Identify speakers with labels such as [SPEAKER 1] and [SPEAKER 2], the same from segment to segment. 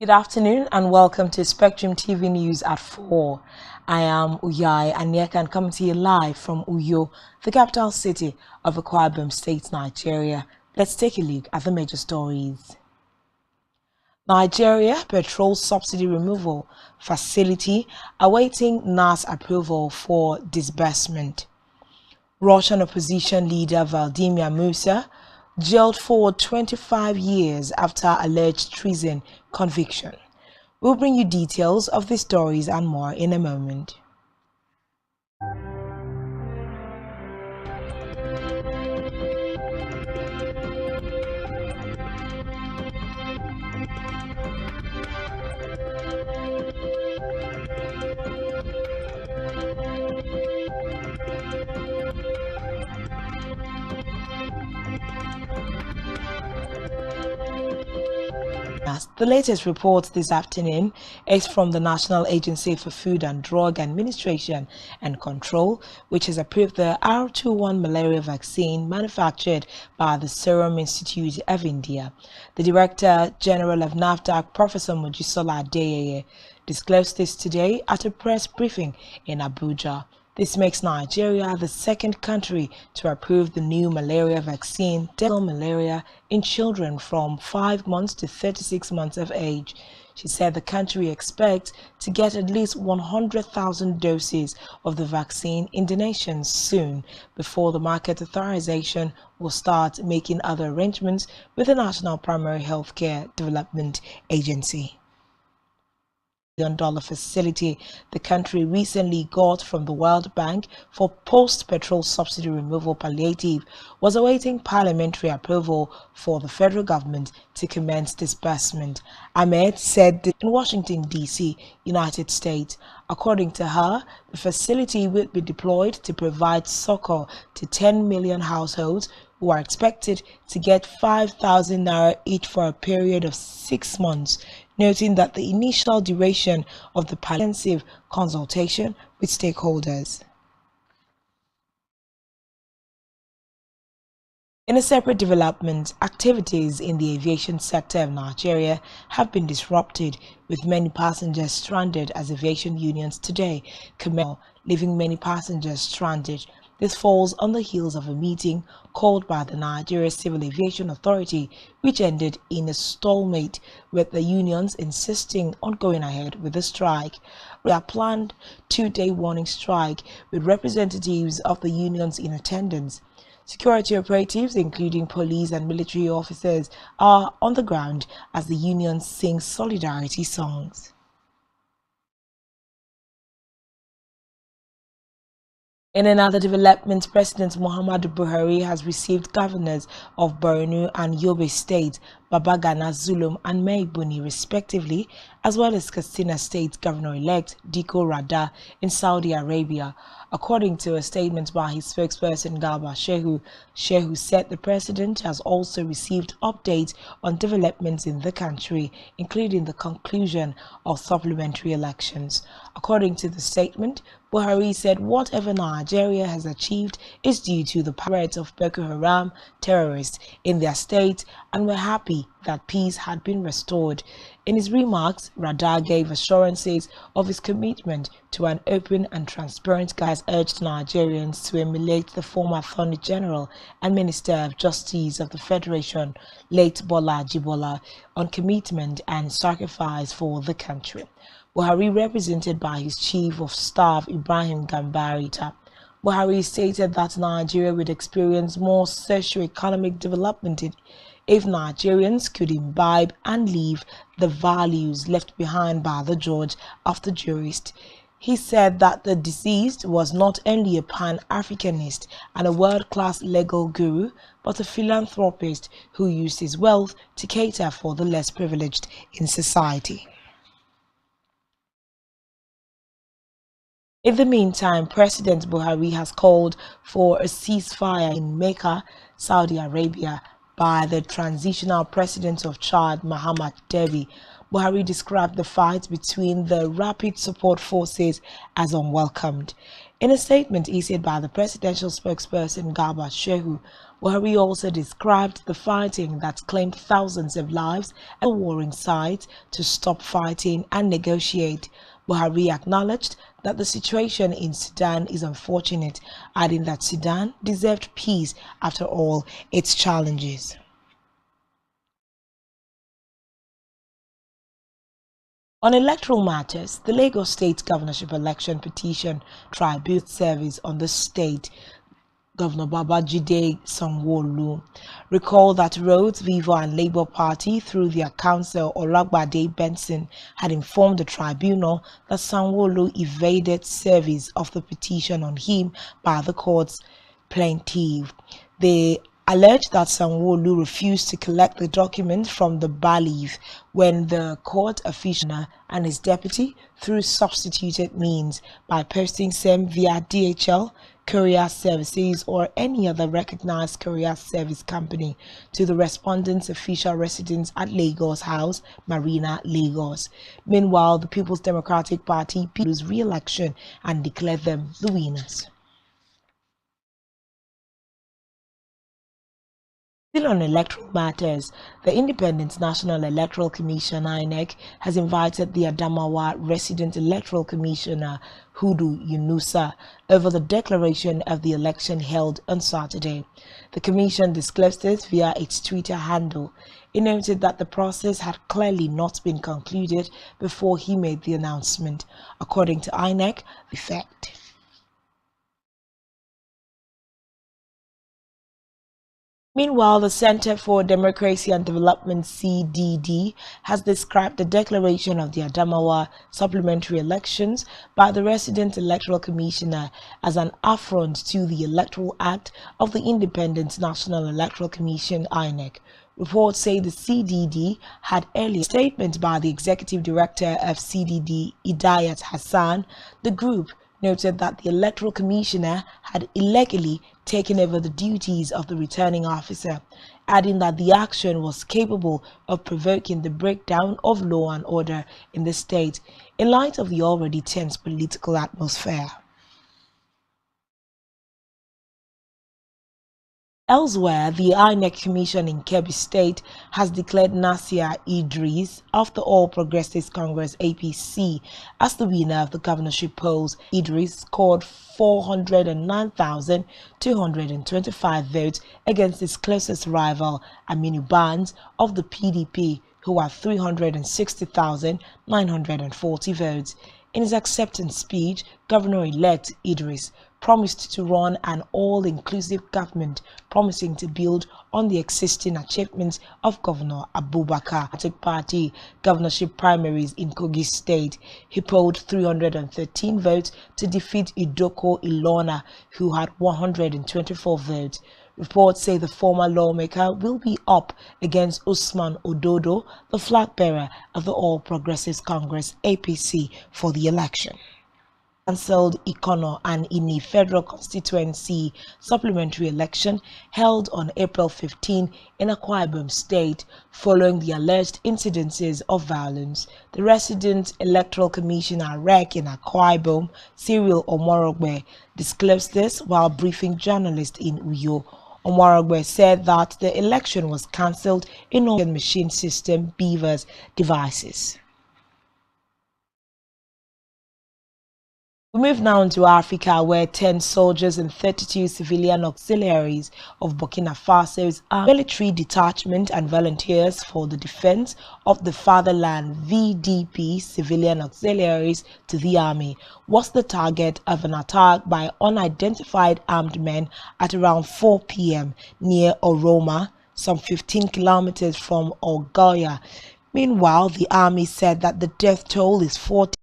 [SPEAKER 1] Good afternoon and welcome to Spectrum TV News at 4. I am Uyai and here can come to you live from Uyo, the capital city of Akwa Ibom State, Nigeria. Let's take a look at the major stories. Nigeria petrol subsidy removal facility awaiting NAS approval for disbursement. Russian opposition leader Vladimir Musa jailed for 25 years after alleged treason conviction. We'll bring you details of these stories and more in a moment. The latest report this afternoon is from the National Agency for Food and Drug Administration and Control, which has approved the R21 malaria vaccine manufactured by the Serum Institute of India. The Director General of NAFDAC, Professor Mojisola Adeyeye, disclosed this today at a press briefing in Abuja. This makes Nigeria the second country to approve the new malaria vaccine, dental malaria, in children from 5 months to 36 months of age. She said the country expects to get at least 100,000 doses of the vaccine in the nation soon, before the market authorization will start making other arrangements with the National Primary Healthcare Development Agency. $1 facility the country recently got from the World Bank for post-petrol subsidy removal palliative was awaiting parliamentary approval for the federal government to commence disbursement. Ahmed said this in Washington, D.C., United States. According to her, the facility will be deployed to provide succor to 10 million households who are expected to get 5,000 naira each for a period of 6 months, noting that the initial duration of the palliative consultation with stakeholders. In a separate development, activities in the aviation sector of Nigeria have been disrupted, with many passengers stranded as aviation unions today leaving many passengers stranded. This falls on the heels of a meeting called by the Nigeria Civil Aviation Authority, which ended in a stalemate, with the unions insisting on going ahead with the strike. We have planned 2-day warning strike with representatives of the unions in attendance. Security operatives, including police and military officers, are on the ground as the unions sing solidarity songs. In another development, President Muhammadu Buhari has received governors of Borno and Yobe State, Babagana Zulum and Maibuni respectively, as well as Katsina State Governor-elect Diko Rada in Saudi Arabia. According to a statement by his spokesperson Garba Shehu said the president has also received updates on developments in the country, including the conclusion of supplementary elections. According to the statement, Buhari said whatever Nigeria has achieved is due to the pirates of Boko Haram terrorists in their state, and we're happy that peace had been restored. In his remarks, Rada gave assurances of his commitment to an open and transparent guide, has urged Nigerians to emulate the former Attorney General and Minister of Justice of the Federation, late Bola Jibola, on commitment and sacrifice for the country. Buhari, represented by his Chief of Staff Ibrahim Gambari, Buhari stated that Nigeria would experience more socio-economic development if Nigerians could imbibe and live the values left behind by the George of the jurist. He said that the deceased was not only a pan-Africanist and a world-class legal guru, but a philanthropist who used his wealth to cater for the less privileged in society. In the meantime, President Buhari has called for a ceasefire in Mecca, Saudi Arabia, by the transitional president of Chad, Mahamat Debi. Buhari described the fight between the Rapid Support Forces as unwelcomed. In a statement issued by the presidential spokesperson Garba Shehu, Buhari also described the fighting that claimed thousands of lives at the warring sides to stop fighting and negotiate. Buhari acknowledged that the situation in Sudan is unfortunate, adding that Sudan deserved peace after all its challenges. On electoral matters, the Lagos State Governorship Election Petition Tribute Service on the state Governor Babajide Sanwo-Olu recalled that Rhodes, Vivo and Labour Party through their council Olagbade Benson had informed the tribunal that Sanwo-Olu evaded service of the petition on him by the court's plaintiff. They alleged that Sanwo-Olu refused to collect the document from the bailiff when the court official and his deputy through substituted means by posting same via DHL, courier services or any other recognized courier service company to the respondent's official residence at Lagos House, Marina, Lagos. Meanwhile, the People's Democratic Party lose re-election and declared them the winners. Still on electoral matters, the Independent National Electoral Commission (INEC) has invited the Adamawa Resident Electoral Commissioner Hudu Yunusa over the declaration of the election held on Saturday. The commission disclosed this via its Twitter handle. It noted that the process had clearly not been concluded before he made the announcement. According to INEC, the effect. Meanwhile, the Center for Democracy and Development (CDD) has described the declaration of the Adamawa supplementary elections by the resident electoral commissioner as an affront to the Electoral Act of the Independent National Electoral Commission (INEC). Reports say the CDD had earlier statement by the executive director of CDD, Idayat Hassan. The group noted that the electoral commissioner had illegally taken over the duties of the returning officer, adding that the action was capable of provoking the breakdown of law and order in the state in light of the already tense political atmosphere. Elsewhere, the INEC Commission in Kebbi State has declared Nasir Idris of the All Progressives Congress (APC) as the winner of the governorship polls. Idris scored 409,225 votes against his closest rival, Aminu Barnes of the PDP, who had 360,940 votes. In his acceptance speech, Governor-elect Idris promised to run an all-inclusive government, promising to build on the existing achievements of Governor Abubakar Party governorship primaries in Kogi State. He polled 313 votes to defeat Idoko Ilona, who had 124 votes. Reports say the former lawmaker will be up against Usman Ododo, the flag bearer of the All Progressives Congress (APC), for the election. Cancelled Ikono and Ini Federal Constituency supplementary election held on April 15 in Akwa Ibom State following the alleged incidences of violence. The resident electoral commissioner REC in Akwa Ibom, Cyril Omorogbe, disclosed this while briefing journalists in Uyo. Omorogbe said that the election was cancelled in all machine system Beavers devices. We move now into Africa, where 10 soldiers and 32 civilian auxiliaries of Burkina Faso's military detachment and volunteers for the defense of the fatherland (VDP) civilian auxiliaries to the army was the target of an attack by unidentified armed men at around 4 p.m. near Oroma, some 15 kilometers from Ogoya. Meanwhile, the army said that the death toll is 40.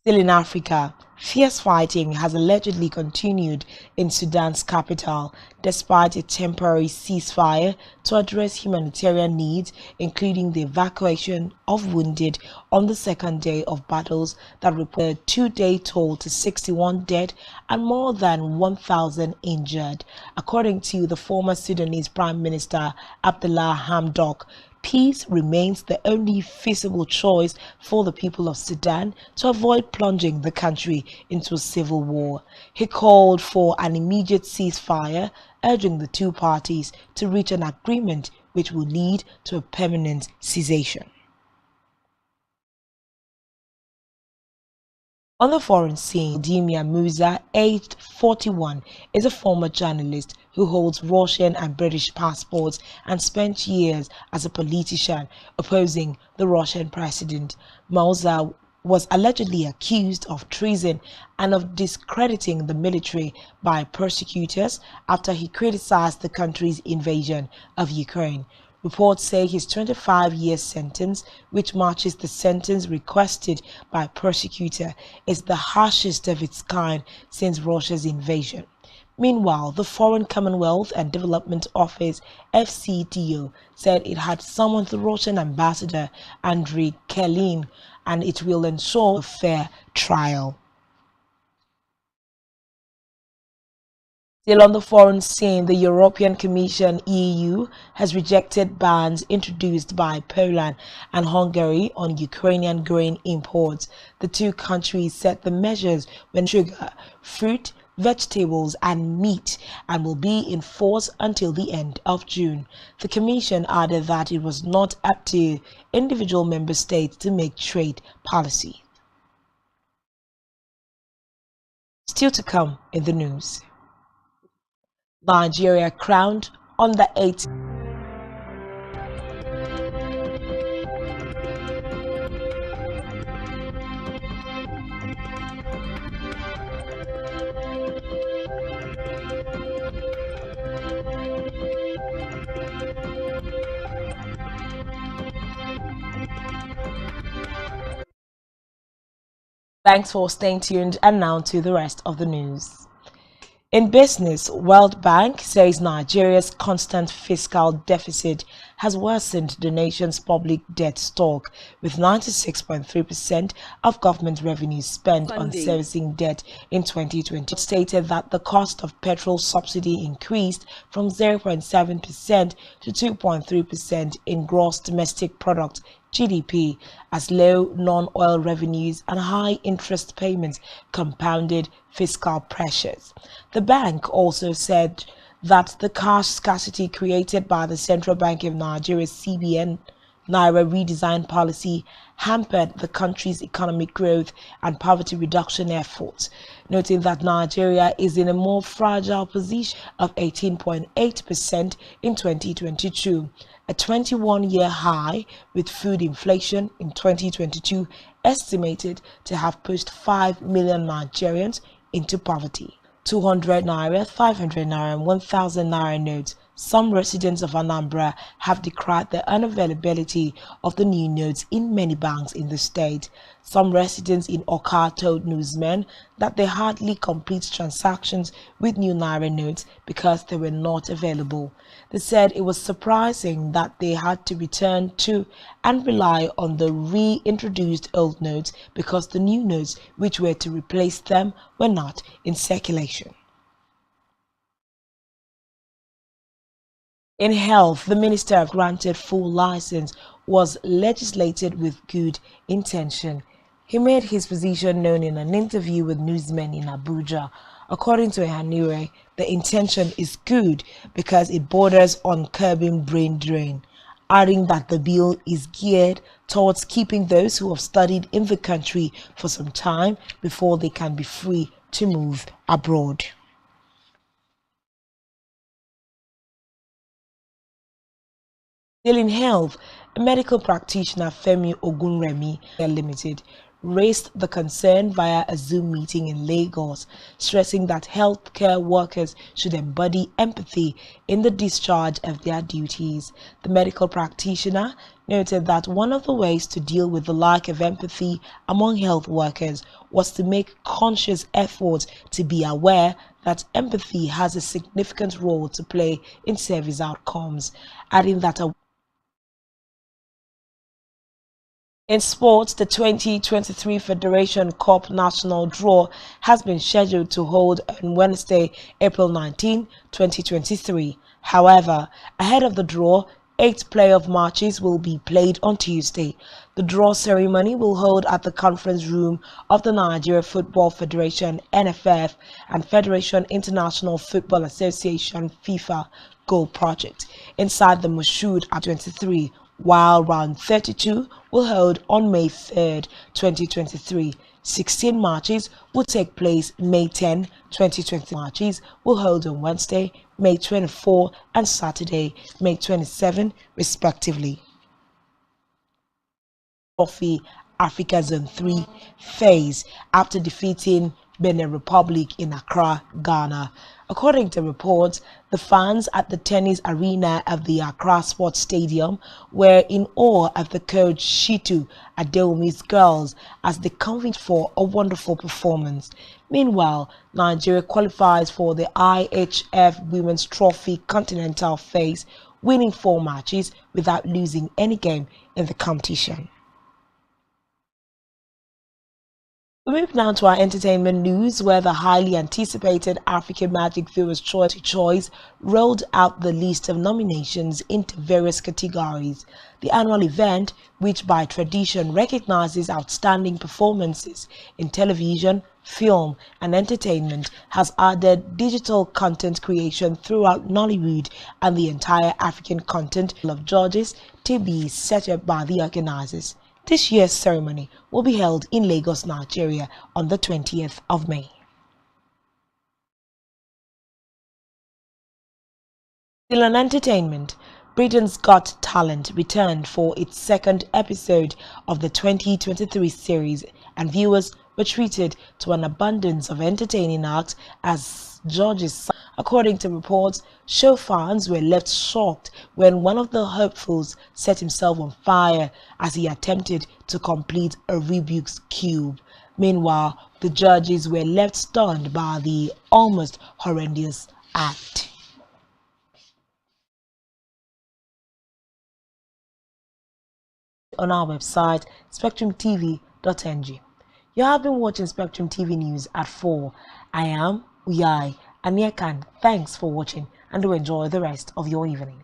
[SPEAKER 1] Still in Africa, fierce fighting has allegedly continued in Sudan's capital despite a temporary ceasefire to address humanitarian needs, including the evacuation of wounded on the second day of battles that reported a 2-day toll to 61 dead and more than 1,000 injured. According to the former Sudanese Prime Minister Abdullah Hamdok, peace remains the only feasible choice for the people of Sudan to avoid plunging the country into a civil war. He called for an immediate ceasefire, urging the two parties to reach an agreement which will lead to a permanent cessation. On the foreign scene, Dimia Musa, aged 41, is a former journalist who holds Russian and British passports and spent years as a politician opposing the Russian president. Musa was allegedly accused of treason and of discrediting the military by prosecutors after he criticized the country's invasion of Ukraine. Reports say his 25-year sentence, which matches the sentence requested by a prosecutor, is the harshest of its kind since Russia's invasion. Meanwhile, the Foreign Commonwealth and Development Office (FCDO) said it had summoned the Russian ambassador Andriy Kelin and it will ensure a fair trial. Still on the foreign scene, the European Commission (EU) has rejected bans introduced by Poland and Hungary on Ukrainian grain imports. The two countries set the measures when sugar, fruit, vegetables and meat and will be in force until the end of June. The Commission added that it was not up to individual member states to make trade policy. Still to come in the news. Nigeria crowned on the 8th. Thanks for staying tuned, and now to the rest of the news. In business, World Bank says Nigeria's constant fiscal deficit has worsened the nation's public debt stock, with 96.3% of government revenues spent on servicing debt in 2020. It stated that the cost of petrol subsidy increased from 0.7% to 2.3% in gross domestic product (GDP) as low non-oil revenues and high interest payments compounded fiscal pressures. The bank also said that the cash scarcity created by the Central Bank of Nigeria's CBN Naira redesign policy hampered the country's economic growth and poverty reduction efforts, noting that Nigeria is in a more fragile position of 18.8% in 2022, a 21-year high, with food inflation in 2022 estimated to have pushed 5 million Nigerians into poverty. 200 naira, 500 naira, and 1,000 naira notes. Some residents of Anambra have decried the unavailability of the new notes in many banks in the state. Some residents in Oka told newsmen that they hardly complete transactions with new naira notes because they were not available. They said it was surprising that they had to return to and rely on the reintroduced old notes because the new notes which were to replace them were not in circulation. In health, the minister granted full license was legislated with good intention. He made his position known in an interview with newsmen in Abuja. According to Ehanire, the intention is good because it borders on curbing brain drain, adding that the bill is geared towards keeping those who have studied in the country for some time before they can be free to move abroad. Still in health, a medical practitioner, Femi Ogunremi Limited, raised the concern via a Zoom meeting in Lagos, stressing that healthcare workers should embody empathy in the discharge of their duties. The medical practitioner noted that one of the ways to deal with the lack of empathy among health workers was to make conscious efforts to be aware that empathy has a significant role to play in service outcomes, adding that in sports, the 2023 Federation Cup national draw has been scheduled to hold on Wednesday, April 19, 2023. However, ahead of the draw, 8 playoff matches will be played on Tuesday. The draw ceremony will hold at the conference room of the Nigeria Football Federation (NFF) and Federation International Football Association (FIFA) goal project inside the Moshood at 23, while round 32 will hold on May 3rd, 2023. 16 matches will take place May 10, 2020. Matches will hold on Wednesday, May 24 and Saturday, May 27, respectively. Trophy Africa Zone 3 phase after defeating Benin Republic in Accra, Ghana. According to reports, the fans at the tennis arena of the Accra Sports Stadium were in awe of the coach Shitu Adeomi's girls as they convened for a wonderful performance. Meanwhile, Nigeria qualifies for the IHF Women's Trophy Continental phase, winning 4 matches without losing any game in the competition. We move now to our entertainment news, where the highly anticipated African Magic Viewers' Choice rolled out the list of nominations into various categories. The annual event, which by tradition recognizes outstanding performances in television, film, and entertainment, has added digital content creation throughout Nollywood and the entire African continent of judges to be set up by the organizers. This year's ceremony will be held in Lagos, Nigeria on the 20th of May. Still on entertainment, Britain's Got Talent returned for its second episode of the 2023 series, and viewers were treated to an abundance of entertaining acts as judges. According to reports, show fans were left shocked when one of the hopefuls set himself on fire as he attempted to complete a Rubik's Cube. Meanwhile, the judges were left stunned by the almost horrendous act. On our website, spectrumtv.ng. You have been watching Spectrum TV News at 4. I am Uyai Anyekan. Thanks for watching and do enjoy the rest of your evening.